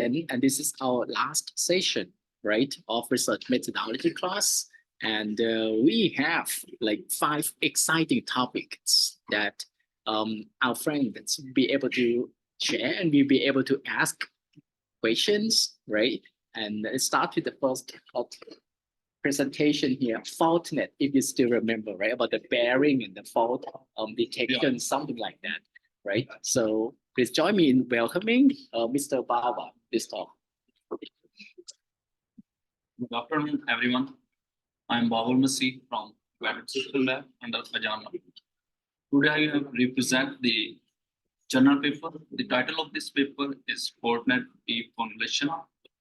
And this is our last session, right, of research methodology class. And we have like 5 exciting topics that our friends be able to share and we'll be able to ask questions, right? And let's start with the first presentation here, FaultNet, if you still remember, right, about the bearing and the fault detection, something like that, right? So please join me in welcoming Mr. Baba this talk. Good afternoon, everyone. I am Babul Masih from Graduate System Lab under Ajana. Today I represent the journal paper. The title of this paper is FaultNet Deep Convolution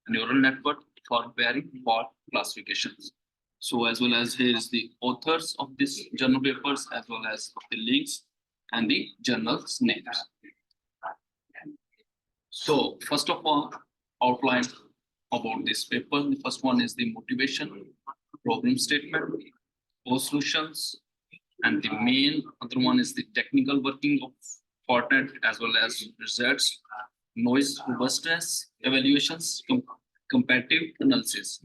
Neural Network for Bearing Fault Classifications. So as well as here is the authors of this journal papers as well as the links and the journal's names. So first of all, outline about this paper. The first one is the motivation, problem statement, solutions, and the main other one is the technical working of FaultNet as well as results, noise robustness, evaluations, comparative analysis.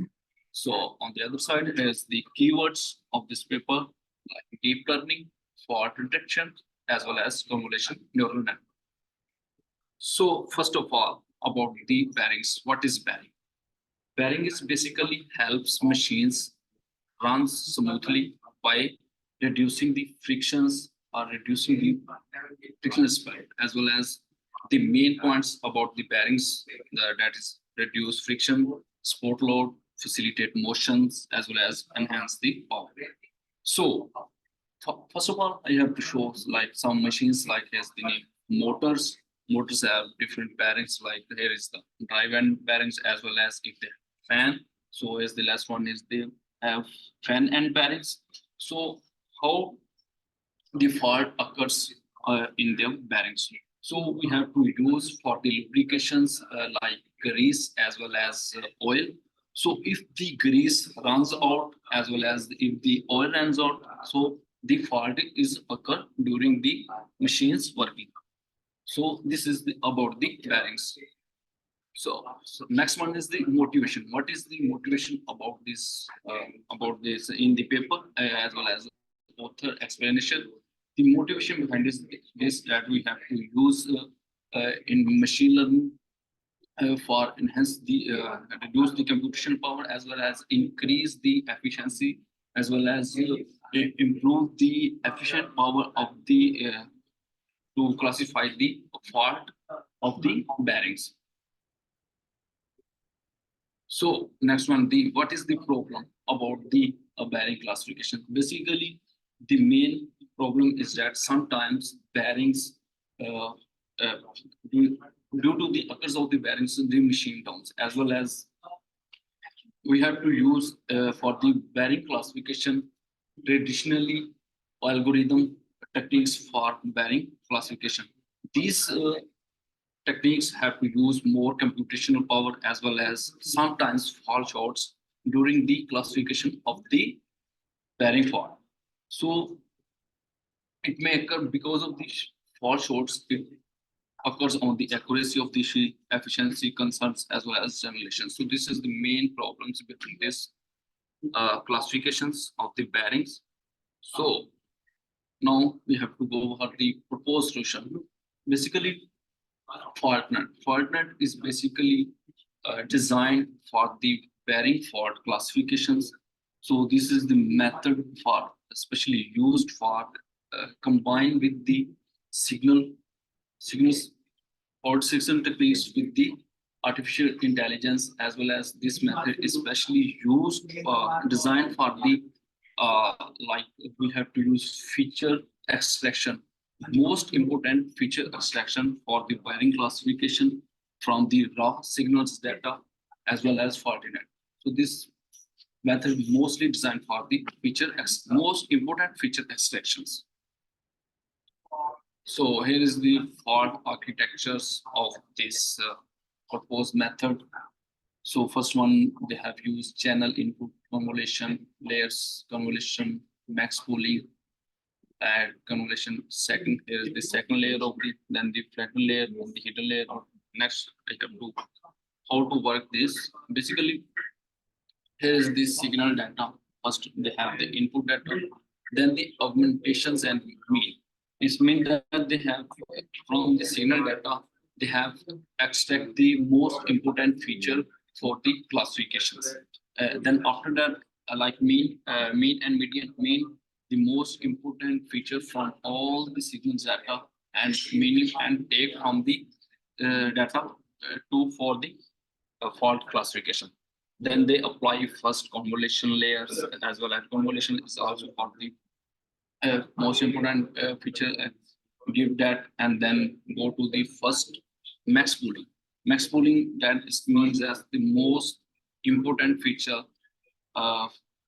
So on the other side is the keywords of this paper, like deep learning, fault detection, as well as convolution neural network. So first of all, about the bearings. What is bearing? Bearing is basically helps machines run smoothly by reducing the frictions or reducing the friction spread, as well as the main points about the bearings, that is reduce friction, support load, facilitate motions, as well as enhance the power. So first of all, I have to show like some machines like has the name motors. Motors have different bearings, like here is the drive end bearings as well as if they fan. So as the last one is they have fan end bearings. So how the fault occurs in the bearings. So we have to use for the lubrications like grease as well as oil. So if the grease runs out as well as if the oil runs out, so the fault is occur during the machine's working. So this is about the bearings. So next one is the motivation. What is the motivation about this? About this in the paper as well as author explanation. The motivation behind this that we have to use in machine learning for enhance the reduce the computational power as well as increase the efficiency as well as improve the efficient power of the to classify the fault of the bearings. So next one, the what is the problem about the bearing classification? Basically, the main problem is that sometimes bearings, uh, uh, due, due to the occurs of the bearings, the machine downs, as well as we have to use for the bearing classification traditionally algorithm techniques for bearing classification. These techniques have to use more computational power as well as sometimes fall shorts during the classification of the bearing fault. So it may occur because of these fall shorts. It occurs on the accuracy of the efficiency concerns as well as simulation. So this is the main problems between this classifications of the bearings. So now we have to go over the proposed solution. Basically, FaultNet. FaultNet is basically designed for the bearing fault classifications. So this is the method for especially used for combined with the signals fault system techniques with the artificial intelligence as well as this method is especially used designed for the like we have to use feature extraction, most important feature extraction for the bearing classification from the raw signals data as well as FaultNet. So this method mostly designed for the most important feature extractions. So here is the fault architectures of this proposed method. So first one, they have used channel input convolution, layers convolution, max pooling, and convolution. Second, here is the second layer of the, then the flattened layer, the hidden layer. Next, I have to how to work this. Basically, here is the signal data. First, they have the input data, then the augmentations and mean. This means that they have from the signal data, they have extract the most important feature for the classifications. Then after that, like mean and median, mean the most important feature from all the signals data and meaning and take from the data to for the fault classification. Then they apply first convolution layers as well as convolution is also part of the most important feature. Give that and then go to the first max pooling. Max pooling that is means as the most important feature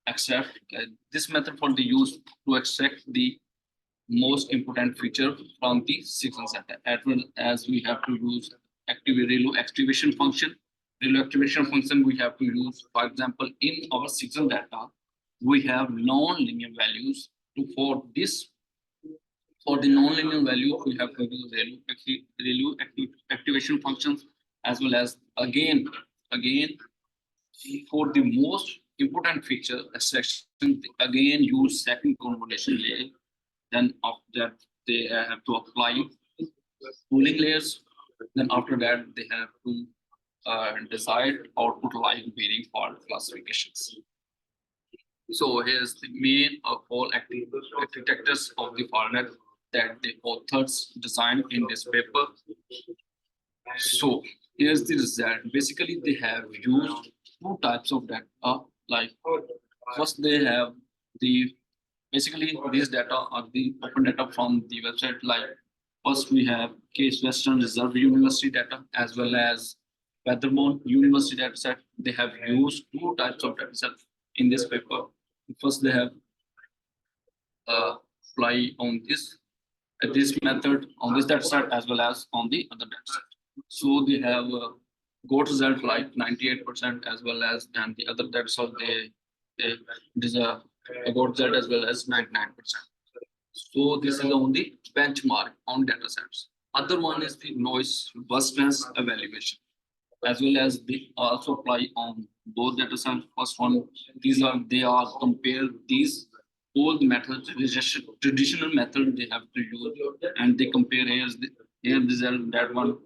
extract this method for the use to extract the most important feature from the sequence data, as well as we have to use active ReLU activation function. ReLU activation function we have to use, for example, in our sequence data, we have non-linear values. For this, for the non-linear value, we have to use ReLU activation functions, as well as again for the most important feature extraction, again use second convolution layer. Then after that, they have to apply pooling layers. Then after that, they have to decide output line varying fault classifications. So here's the main of all architectures of the FARNet that the authors designed in this paper. So here's the result. Basically, they have used two types of data. Like first, they have the basically these data are the open data from the website. Like first, we have Case Western Reserve University data as well as Weatherbourne University data set. They have used two types of data set in this paper. First, they have apply on this method on this data set as well as on the other data set. So they have got result like 98% as well as, and the other data set they got result as well as 99%. So this is on the benchmark on data sets. Other one is the noise robustness evaluation, as well as they also apply on those data sets. First one, they are compare these old methods, traditional method they have to use, and they compare here result that one.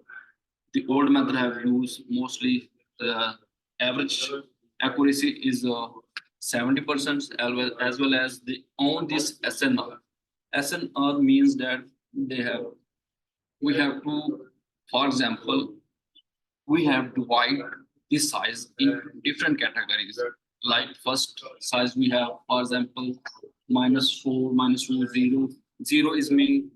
The old method have used mostly average accuracy is 70% as well as the on this SNR. SNR means that we have to, for example, we have divide this size in different categories. Like first size we have, for example, -4, -2, 0. 0 is mean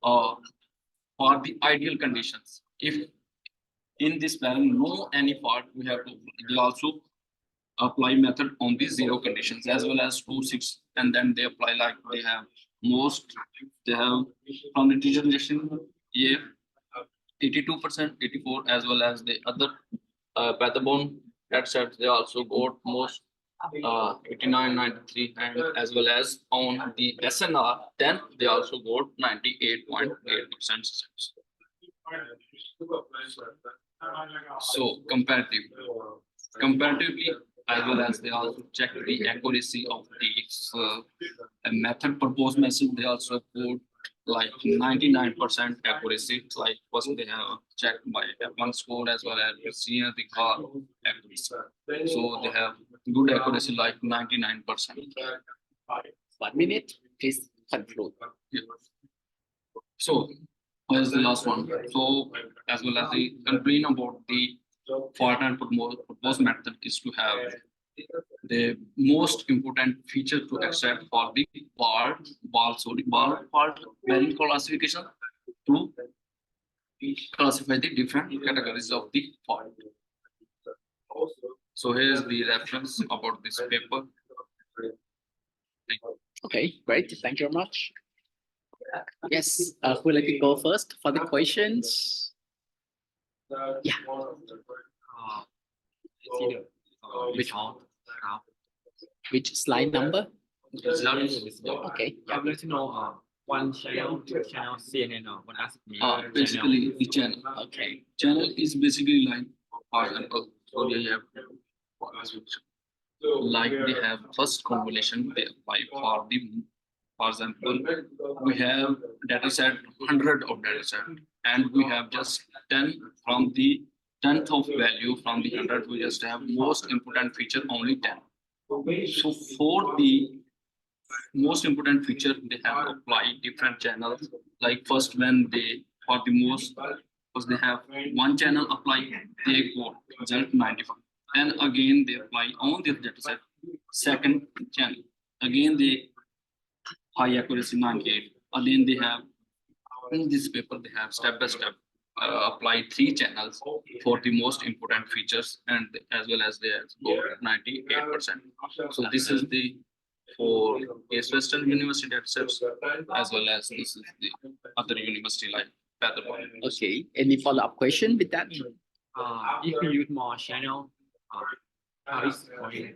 for the ideal conditions. If in this plan no any part, we have to also apply method on the 0 conditions as well as 2, 6, and then they apply like they have they have from the degeneration yeah 82%, 84, as well as the other Weatherbourne that set they also got most 89, 93, and as well as on the SNR, then they also got 98.8%. So comparatively, as well as they also check the accuracy of the method proposed message. They also put like 99% accuracy. Like first they have checked by F1 score as well as senior the car accuracy. So they have good accuracy like 99%. 1 minute, please conclude. Yeah. So here's the last one. So as well as the complaint about the FARNet proposed method is to have the most important feature to accept for the ball fault varying classification to classify the different categories of the fault. So here's the reference about this paper. Okay, great. Thank you very much. Yes, who would like to go first for the questions? Yeah. Which slide number? Okay. I would like to know one channel, two channel, CNN, one ask me. Basically the channel. Okay. Channel is basically like for example, so they have like they have first convolution they apply for the, for example, we have data set 100 of data set and we have just 10 from the 10th of value from the 100 we just have most important feature only 10. So for the most important feature they have applied different channels, like first when they for the most because they have one channel apply they got result 95 and again they apply on their data set second channel again they high accuracy 98 again they have in this paper they have step by step applied 3 channels for the most important features and as well as they have scored 98%. So this is the for Case Western University data sets as well as this is the other university like Peterborough. Okay, any follow-up question with that? If you use more channel, how is going?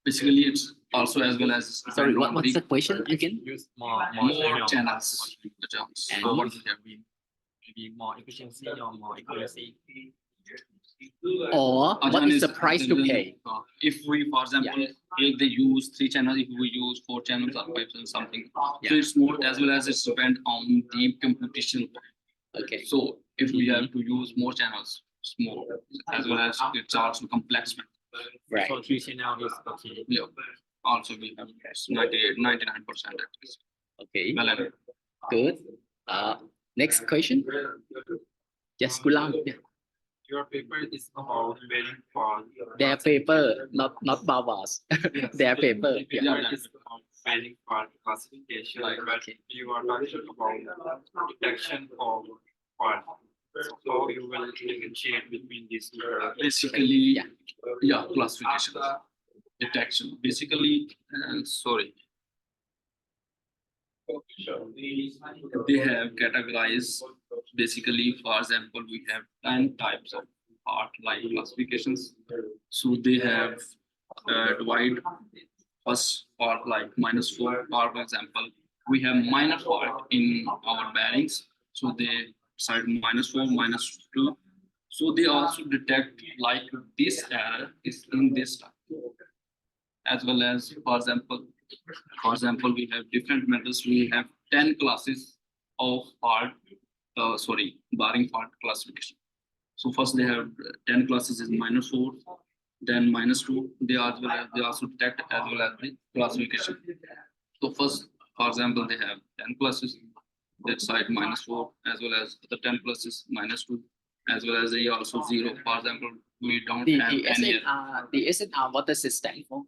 Basically, it's also as well as Sorry, depend on what's the question again? Use more more channels. And So what is it? Maybe more efficiency or more accuracy. Or what Again, is the it's price to then, pay? If we, for example, if they use 3 channels, if we use 4 channels or 5 and something, Yeah. so it's more as well as it's depend on the computation. Okay, So if we have to use more channels, it's more as well as it's also complex. right. So 3 channel is okay. Yeah. Also we have 99% at least. Okay, Well, and good. Next question. Yes, Gulam. Yeah. Your paper is about waiting for Their paper, not Bava's. Their paper. Yeah. paper is about waiting for classification. Like, But you are talking about detection of what. So how you will differentiate between these two? basically, Yeah. yeah, classification, detection. Basically, sorry, they have categorized. Basically, for example, we have 10 types of part like classifications. So they have divide first part like -4 part, for example. We have minor fault in our bearings. So they decide -4, -2. So they also detect like this error is in this type. As well as, for example, we have different methods. We have 10 classes of fault, barring fault classification. So first they have 10 classes is -4, then -2. They also detect as well as the classification. So first, for example, they have 10 classes that side -4 as well as the 10 classes -2 as well as they also 0. For example, we don't The, have the any SNR, the SNR, what does it stand for?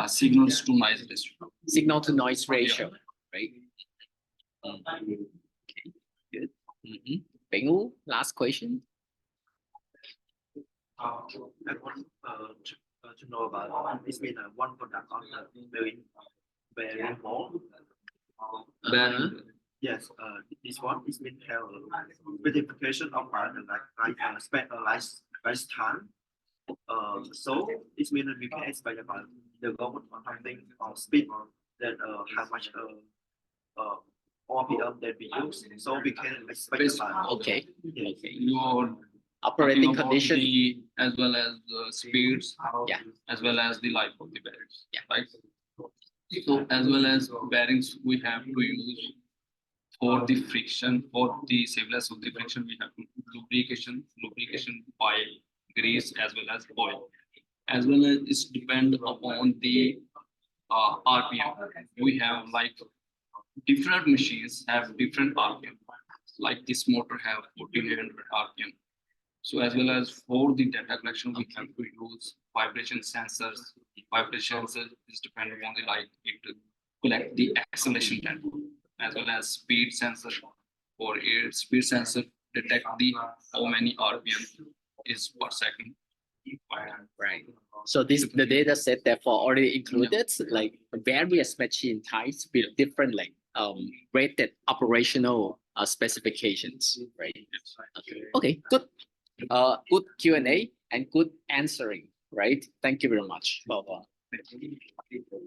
signals to noise ratio. Signal to noise ratio, right? Okay, good. Bengu, last question. I want to know about this mean one product on the very more. Then Yes, this one is mean have specification of part like specialized time. So this means we can expect about the government or something or speed that how much RPM that we use. So we can expect about Okay, yes. okay. your Operating talking about condition. the, as well as the speeds, Yeah. as well as the life of the bearings. Yeah. Right. So as well as bearings, we have to use for the friction, for the savenness of the friction, we have lubrication by grease as well as oil. As well as it's depend upon the RPM. We have like different machines have different RPM. Like this motor have 1400 RPM. So as well as for the data collection, we have to use vibration sensors. Vibration sensor is dependent on the light it collect the acceleration data, as well as speed sensor. For air speed sensor detect the how many RPM is per second. Right. So this the data set therefore already included like various machine types with different like rated operational specifications, right? Okay, good. Good Q&A and good answering, right? Thank you very much. Bye-bye.